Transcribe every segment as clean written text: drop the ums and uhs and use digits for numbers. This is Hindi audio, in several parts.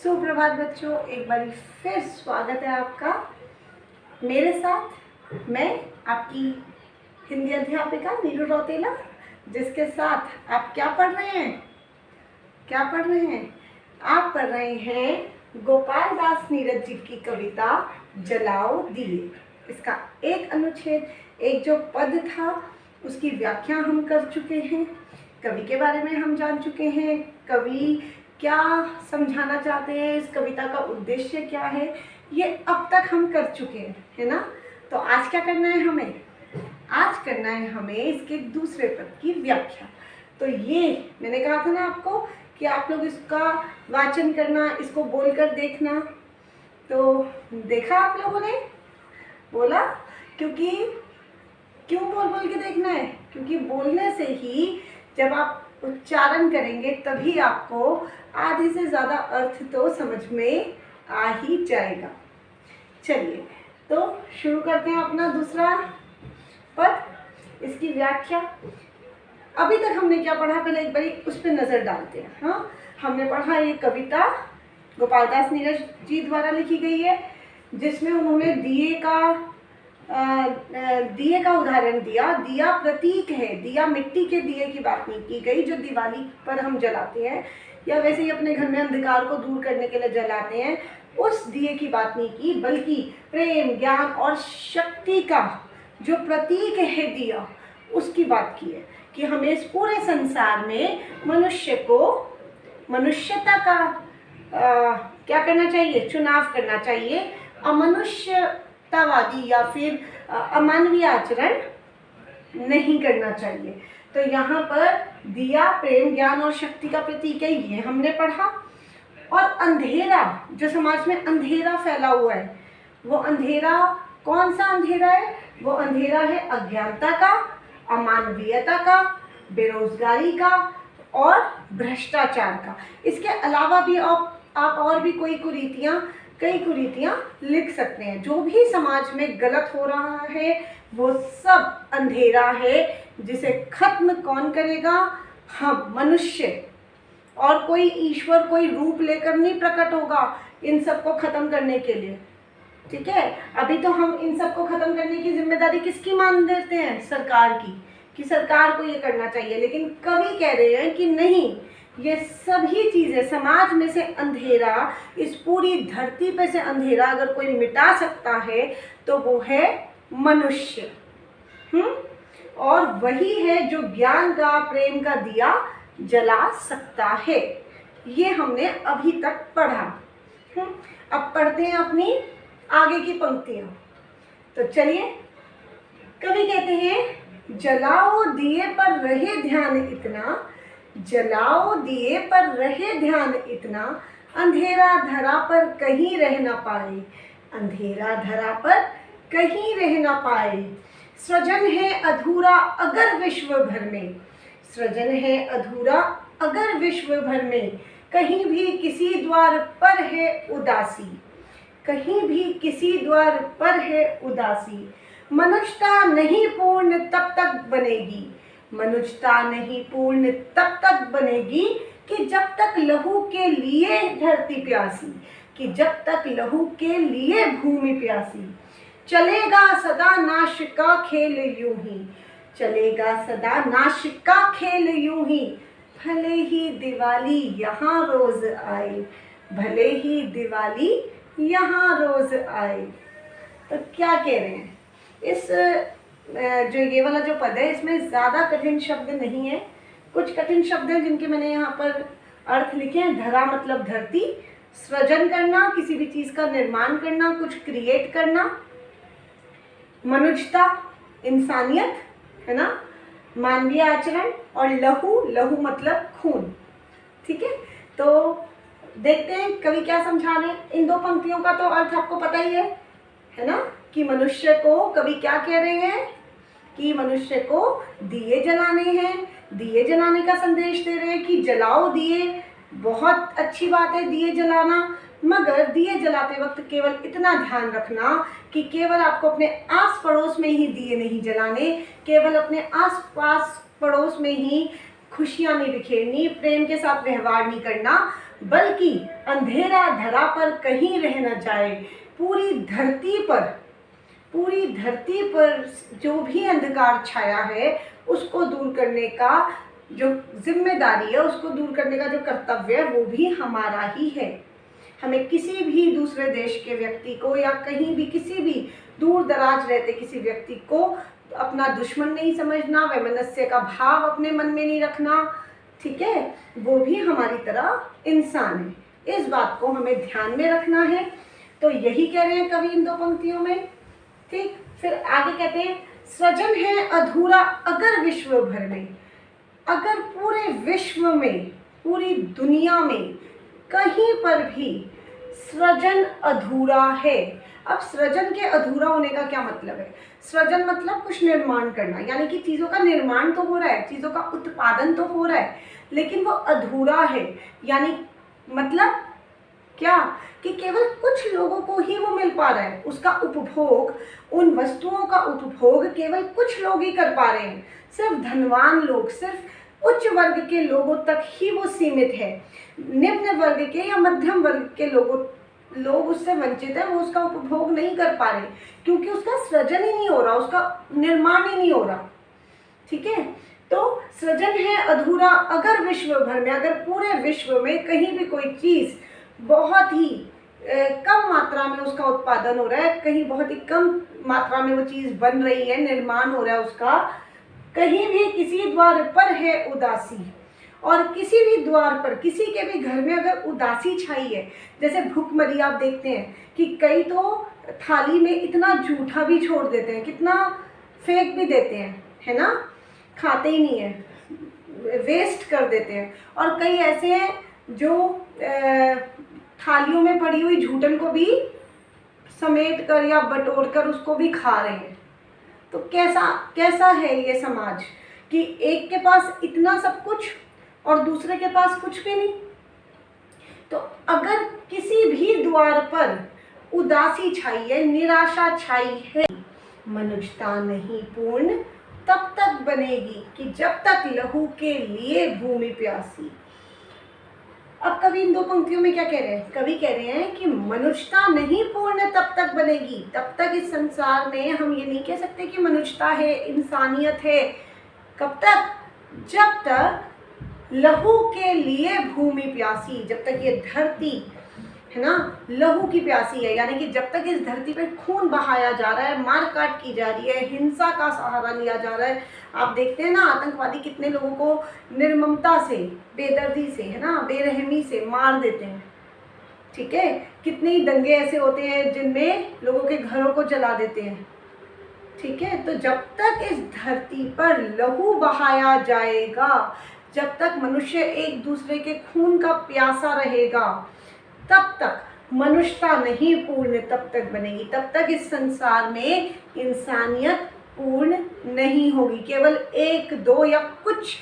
सुप्रभात बच्चों, एक बार फिर स्वागत है आपका मेरे साथ। मैं आपकी हिंदी अध्यापिका नीरू रौतेला, जिसके साथ आप क्या पढ़ रहे हैं? आप पढ़ रहे हैं गोपाल दास नीरज जी की कविता जलाओ दिए। इसका एक अनुच्छेद, एक जो पद था उसकी व्याख्या हम कर चुके हैं। कवि के बारे में हम जान चुके हैं, कवि क्या समझाना चाहते हैं, इस कविता का उद्देश्य क्या है, ये अब तक हम कर चुके हैं, है ना। तो आज क्या करना है हमें? आज करना है हमें इसके दूसरे पद की व्याख्या। तो ये मैंने कहा था ना आपको कि आप लोग इसका वाचन करना, इसको बोलकर देखना। तो देखा आप लोगों ने? बोला? क्यों बोल बोल के देखना है? क्योंकि बोलने से ही जब आप उच्चारण करेंगे तभी आपको आधे से ज़्यादा अर्थ तो समझ में आ ही जाएगा। चलिए तो शुरू करते हैं अपना दूसरा पद, इसकी व्याख्या। अभी तक हमने क्या पढ़ा, पहले एक बारी उस पर नज़र डालते हैं। हाँ, हमने पढ़ा ये कविता गोपाल दास नीरज जी द्वारा लिखी गई है, जिसमें उन्होंने दिए का उदाहरण दिया। दिया प्रतीक है, दिया मिट्टी के दिए की बात नहीं की गई जो दिवाली पर हम जलाते हैं या वैसे ही अपने घर में अंधकार को दूर करने के लिए जलाते हैं, उस दिए की बात नहीं की, बल्कि प्रेम, ज्ञान और शक्ति का जो प्रतीक है दिया, उसकी बात की है कि हमें इस पूरे संसार में मनुष्य को मनुष्यता का क्या करना चाहिए? चुनाव करना चाहिए। अमनुष्यतावादी या फिर अमानवीय आचरण नहीं करना चाहिए। तो यहाँ पर दिया प्रेम, ज्ञान और शक्ति का प्रतीक है, ये हमने पढ़ा। और अंधेरा, जो समाज में अंधेरा फैला हुआ है, वो अंधेरा कौन सा अंधेरा है? वो अंधेरा है अज्ञानता का, अमानवीयता का, बेरोजगारी का और भ्रष्टाचार का। इसके अलावा भी आप और भी कई कुरीतियाँ लिख सकते हैं। जो भी समाज में गलत हो रहा है वो सब अंधेरा है, जिसे खत्म कौन करेगा? हम मनुष्य। और कोई ईश्वर कोई रूप लेकर नहीं प्रकट होगा इन सबको खत्म करने के लिए, ठीक है। अभी तो हम इन सबको खत्म करने की जिम्मेदारी किसकी मान देते हैं? सरकार की, कि सरकार को ये करना चाहिए। लेकिन कवि कह रहे हैं कि नहीं, ये सभी चीज़ें, समाज में से अंधेरा, इस पूरी धरती पे से अंधेरा अगर कोई मिटा सकता है तो वो है मनुष्य। और वही है जो ज्ञान का, प्रेम का दिया जला सकता है। ये हमने अभी तक पढ़ा। अब पढ़ते हैं अपनी आगे की पंक्तियां। तो चलिए, कवि कहते हैं जलाओ दिए पर रहे ध्यान इतना, जलाओ दिए पर रहे ध्यान इतना, अंधेरा धरा पर कहीं रह ना पाए, अंधेरा धरा पर कहीं रह ना पाए। सृजन है अधूरा अगर विश्व भर में, सृजन है अधूरा अगर विश्व भर में, कहीं भी किसी द्वार पर है उदासी, कहीं भी किसी द्वार पर है उदासी। मनुष्यता नहीं पूर्ण तब तक बनेगी, मनुष्यता नहीं पूर्ण तब तक बनेगी कि जब तक लहू के लिए धरती प्यासी, कि जब तक लहू के लिए भूमि प्यासी। चलेगा सदा नाश का खेल यूं ही, चलेगा सदा नाश का खेल यूं ही, भले ही दिवाली यहाँ रोज आए, भले ही दिवाली यहाँ रोज आए। तो क्या कह रहे हैं? इस जो ये वाला जो पद है, इसमें ज़्यादा कठिन शब्द नहीं है। कुछ कठिन शब्द हैं जिनके मैंने यहाँ पर अर्थ लिखे हैं। धरा मतलब धरती, सृजन करना, किसी भी चीज़ का निर्माण करना, कुछ क्रिएट करना, मनुष्यता, इंसानियत, है ना, मानवीय आचरण, और लहू मतलब खून, ठीक है। तो देखते हैं कवि क्या समझा रहे हैं। इन दो पंक्तियों का तो अर्थ आपको पता ही है ना, कि मनुष्य को कवि क्या कह रहे हैं कि मनुष्य को दिए जलाने हैं, दिए जलाने का संदेश दे रहे हैं कि जलाओ दिए। बहुत अच्छी बात है दिए जलाना, मगर दिए जलाते वक्त केवल इतना ध्यान रखना कि केवल आपको अपने आस पड़ोस में ही दिए नहीं जलाने, केवल अपने आस पास पड़ोस में ही खुशियाँ नहीं बिखेरनी, प्रेम के साथ व्यवहार नहीं करना, बल्कि अंधेरा धरा पर कहीं रह न जाए। पूरी धरती पर जो भी अंधकार छाया है उसको दूर करने का जो जिम्मेदारी है, उसको दूर करने का जो कर्तव्य है, वो भी हमारा ही है। हमें किसी भी दूसरे देश के व्यक्ति को या कहीं भी किसी भी दूर दराज रहते किसी व्यक्ति को अपना दुश्मन नहीं समझना, वैमनस्य का भाव अपने मन में नहीं रखना, ठीक है। वो भी हमारी तरह इंसान है, इस बात को हमें ध्यान में रखना है। तो यही कह रहे हैं कवि इन दो पंक्तियों में, ठीक। फिर आगे कहते हैं, सृजन है अधूरा अगर विश्व भर में, अगर पूरे विश्व में, पूरी दुनिया में कहीं पर भी सृजन अधूरा है। अब सृजन के अधूरा होने का क्या मतलब है? सृजन मतलब कुछ निर्माण करना, यानी कि चीज़ों का निर्माण तो हो रहा है, चीज़ों का उत्पादन तो हो रहा है, लेकिन वो अधूरा है। यानी मतलब क्या कि केवल कुछ लोगों को ही वो मिल पा रहा है, उसका उपभोग, उन वस्तुओं का उपभोग केवल कुछ लोग ही कर पा रहे हैं। सिर्फ धनवान लोग, सिर्फ उच्च वर्ग के लोगों तक ही वो सीमित है। निम्न वर्ग के या मध्यम वर्ग के लोग उससे वंचित है, वो उसका उपभोग नहीं कर पा रहे, क्योंकि उसका सृजन ही नहीं हो रहा, उसका निर्माण ही नहीं हो रहा, ठीक है। तो सृजन है अधूरा अगर विश्व भर में, अगर पूरे विश्व में कहीं भी कोई चीज़ बहुत ही कम मात्रा में उसका उत्पादन हो रहा है, कहीं बहुत ही कम मात्रा में वो चीज़ बन रही है, निर्माण हो रहा है उसका, कहीं भी किसी द्वार पर है उदासी, और किसी भी द्वार पर, किसी के भी घर में अगर उदासी छाई है, जैसे भूखमरी आप देखते हैं कि कई तो थाली में इतना जूठा भी छोड़ देते हैं, कितना फेंक भी देते हैं, है ना, खाते ही नहीं है, वेस्ट कर देते हैं। और कई ऐसे हैं जो थालियों में पड़ी हुई झूठन को भी समेट कर या बटोर कर उसको भी खा रहे हैं। तो कैसा है ये समाज कि एक के पास इतना सब कुछ और दूसरे के पास कुछ भी नहीं। तो अगर किसी भी द्वार पर उदासी छाई है, निराशा छाई है, मनुष्यता नहीं पूर्ण तब तक बनेगी कि जब तक लहू के लिए भूमि प्यासी। अब कवि इन दो पंक्तियों में क्या कह रहे हैं? कवि कह रहे हैं कि मनुष्यता नहीं पूर्ण तब तक बनेगी, तब तक इस संसार में हम ये नहीं कह सकते कि मनुष्यता है, इंसानियत है। कब तक? जब तक लहू के लिए भूमि प्यासी, जब तक ये धरती है ना लहू की प्यासी है, यानी कि जब तक इस धरती पे खून बहाया जा रहा है, मार काट की जा रही है, हिंसा का सहारा लिया जा रहा है। आप देखते हैं ना, आतंकवादी कितने लोगों को निर्ममता से, बेदर्दी से, है ना, बेरहमी से मार देते हैं, ठीक है। कितने ही दंगे ऐसे होते हैं जिनमें लोगों के घरों को जला देते हैं, ठीक है। तो जब तक इस धरती पर लहू बहाया जाएगा, जब तक मनुष्य एक दूसरे के खून का प्यासा रहेगा, तब तक मनुष्यता नहीं पूर्ण तब तक बनेगी, तब तक इस संसार में इंसानियत पूर्ण नहीं होगी। केवल एक दो या कुछ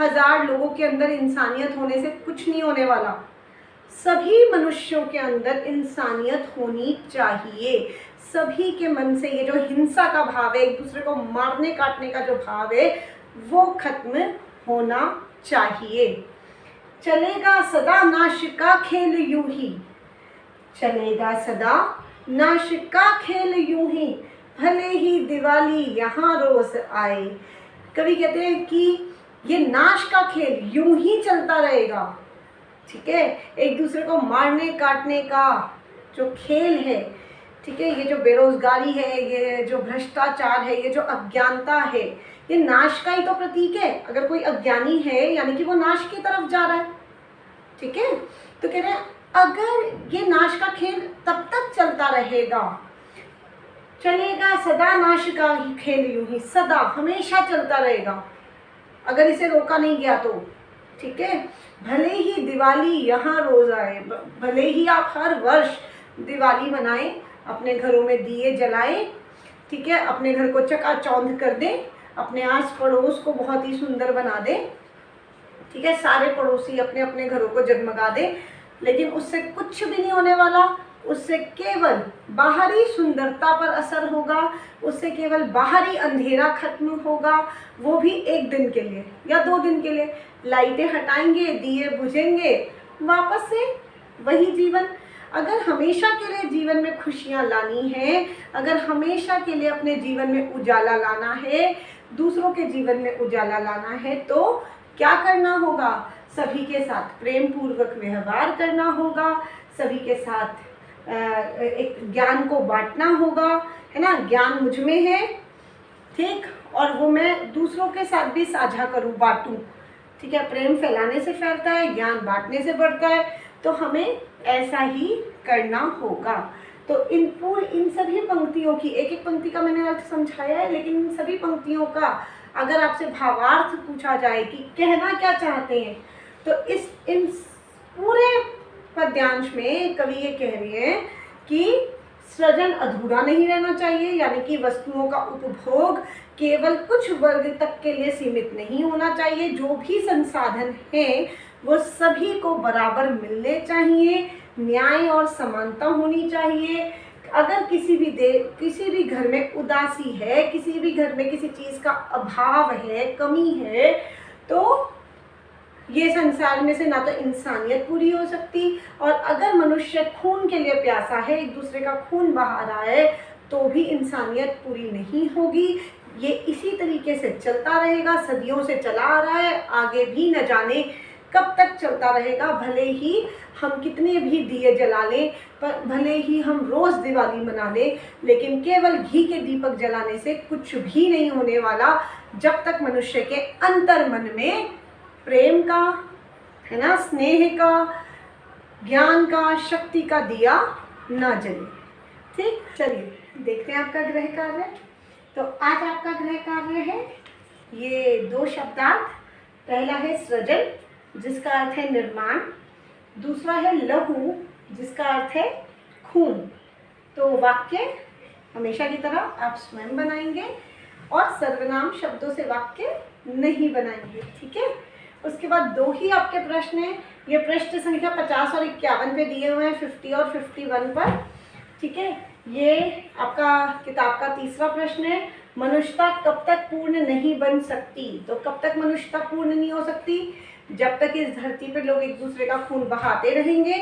हजार लोगों के अंदर इंसानियत होने से कुछ नहीं होने वाला। सभी मनुष्यों के अंदर इंसानियत होनी चाहिए। सभी के मन से ये जो हिंसा का भाव है, एक दूसरे को मारने काटने का जो भाव है, वो खत्म होना चाहिए। चलेगा सदा नाश का खेल यूं ही, चलेगा सदा नाश का खेल यूं ही, भले ही दिवाली यहाँ रोज आए। कवि कहते हैं कि ये नाश का खेल यूं ही चलता रहेगा, ठीक है। एक दूसरे को मारने काटने का जो खेल है, ठीक है, ये जो बेरोजगारी है, ये जो भ्रष्टाचार है, ये जो अज्ञानता है, ये नाश का ही तो प्रतीक है। अगर कोई अज्ञानी है यानी कि वो नाश की तरफ जा रहा है, ठीक है। तो कह रहे हैं अगर ये नाश का खेल तब तक चलता रहेगा, चलेगा सदा नाश का ही खेल यूं ही, सदा हमेशा चलता रहेगा अगर इसे रोका नहीं गया तो, ठीक है। भले ही दिवाली यहाँ रोज आए, भले ही आप हर वर्ष दिवाली मनाएं, अपने घरों में दिए जलाएं, ठीक है, अपने घर को चकाचौंध कर दें, अपने आस पड़ोस को बहुत ही सुंदर बना दें, ठीक है, सारे पड़ोसी अपने अपने घरों को जगमगा दें, लेकिन उससे कुछ भी नहीं होने वाला। उससे केवल बाहरी सुंदरता पर असर होगा, उससे केवल बाहरी अंधेरा खत्म होगा, वो भी एक दिन के लिए या 2 दिन के लिए। लाइटें हटाएंगे, दिए बुझेंगे, वापस से वही जीवन। अगर हमेशा के लिए जीवन में खुशियाँ लानी है, अगर हमेशा के लिए अपने जीवन में उजाला लाना है, दूसरों के जीवन में उजाला लाना है, तो क्या करना होगा? सभी के साथ प्रेम पूर्वक व्यवहार करना होगा, सभी के साथ एक ज्ञान को बांटना होगा, है ना। ज्ञान मुझ में है, ठीक, और वो मैं दूसरों के साथ भी साझा करूँ, बांटूँ, ठीक है। प्रेम फैलाने से फैलता है, ज्ञान बांटने से बढ़ता है, तो हमें ऐसा ही करना होगा। तो इन सभी पंक्तियों की, एक एक पंक्ति का मैंने अर्थ समझाया है, लेकिन इन सभी पंक्तियों का अगर आपसे भावार्थ पूछा जाए कि कहना क्या चाहते हैं, तो इन पूरे पद्यांश में कवि ये कह रहे हैं कि सृजन अधूरा नहीं रहना चाहिए, यानी कि वस्तुओं का उपभोग केवल कुछ वर्ग तक के लिए सीमित नहीं होना चाहिए। जो भी संसाधन हैं वो सभी को बराबर मिलने चाहिए, न्याय और समानता होनी चाहिए। अगर किसी भी घर में उदासी है, किसी भी घर में किसी चीज़ का अभाव है, कमी है, तो ये संसार में से ना तो इंसानियत पूरी हो सकती, और अगर मनुष्य खून के लिए प्यासा है, एक दूसरे का खून बहा रहा है, तो भी इंसानियत पूरी नहीं होगी। ये इसी तरीके से चलता रहेगा, सदियों से चला आ रहा है, आगे भी न जाने कब तक चलता रहेगा। भले ही हम कितने भी दिए जला लें, पर भले ही हम रोज़ दिवाली मना लें, लेकिन केवल घी के दीपक जलाने से कुछ भी नहीं होने वाला, जब तक मनुष्य के अंतर मन में प्रेम का, है ना, स्नेह का, ज्ञान का, शक्ति का दिया न जले। ठीक, चलिए देखते हैं आपका गृह कार्य। तो आज आपका गृह कार्य है ये 2 शब्दार्थ। पहला है सृजन, जिसका अर्थ है निर्माण। दूसरा है लहू, जिसका अर्थ है खून। तो वाक्य हमेशा की तरह आप स्वयं बनाएंगे और सर्वनाम शब्दों से वाक्य नहीं बनाएंगे, ठीक है। उसके बाद 2 ही आपके प्रश्न हैं। ये पृष्ठ संख्या 50 और 51 पे दिए हुए हैं, 50 और 51 पर, ठीक है। ये आपका किताब का तीसरा प्रश्न है, मनुष्यता कब तक पूर्ण नहीं बन सकती। तो कब तक मनुष्यता पूर्ण नहीं हो सकती? जब तक इस धरती पर लोग एक दूसरे का खून बहाते रहेंगे,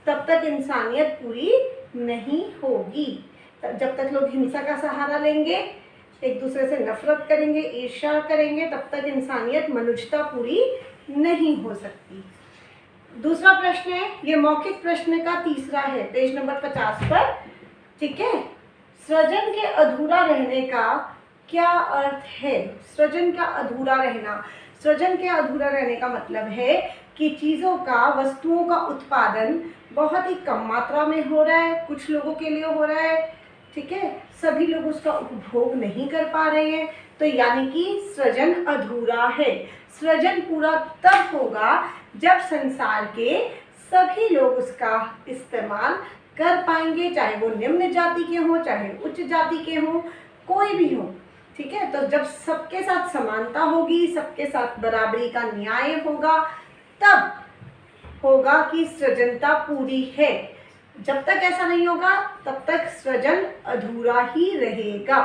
तब तक इंसानियत पूरी नहीं होगी। जब तक लोग हिंसा का सहारा लेंगे, एक दूसरे से नफरत करेंगे, ईर्ष्या करेंगे, तब तक इंसानियत, मनुष्यता पूरी नहीं हो सकती। दूसरा प्रश्न है, ये मौखिक प्रश्न का तीसरा है, पेज नंबर 50 पर, ठीक है। सृजन के अधूरा रहने का क्या अर्थ है? सृजन का अधूरा रहना, सृजन के अधूरा रहने का मतलब है कि चीज़ों का, वस्तुओं का उत्पादन बहुत ही कम मात्रा में हो रहा है, कुछ लोगों के लिए हो रहा है, ठीक है, सभी लोग उसका उपभोग नहीं कर पा रहे हैं, तो यानी कि सृजन अधूरा है। सृजन पूरा तब होगा जब संसार के सभी लोग उसका इस्तेमाल कर पाएंगे, चाहे वो निम्न जाति के हों, चाहे उच्च जाति के हों, कोई भी हो, ठीक है। तो जब सबके साथ समानता होगी, सबके साथ बराबरी का न्याय होगा, तब होगा कि सृजनता पूरी है। जब तक ऐसा नहीं होगा, तब तक सृजन अधूरा ही रहेगा,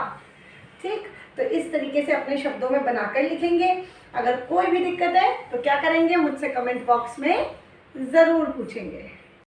ठीक। तो इस तरीके से अपने शब्दों में बनाकर लिखेंगे। अगर कोई भी दिक्कत है तो क्या करेंगे, मुझसे कमेंट बॉक्स में ज़रूर पूछेंगे।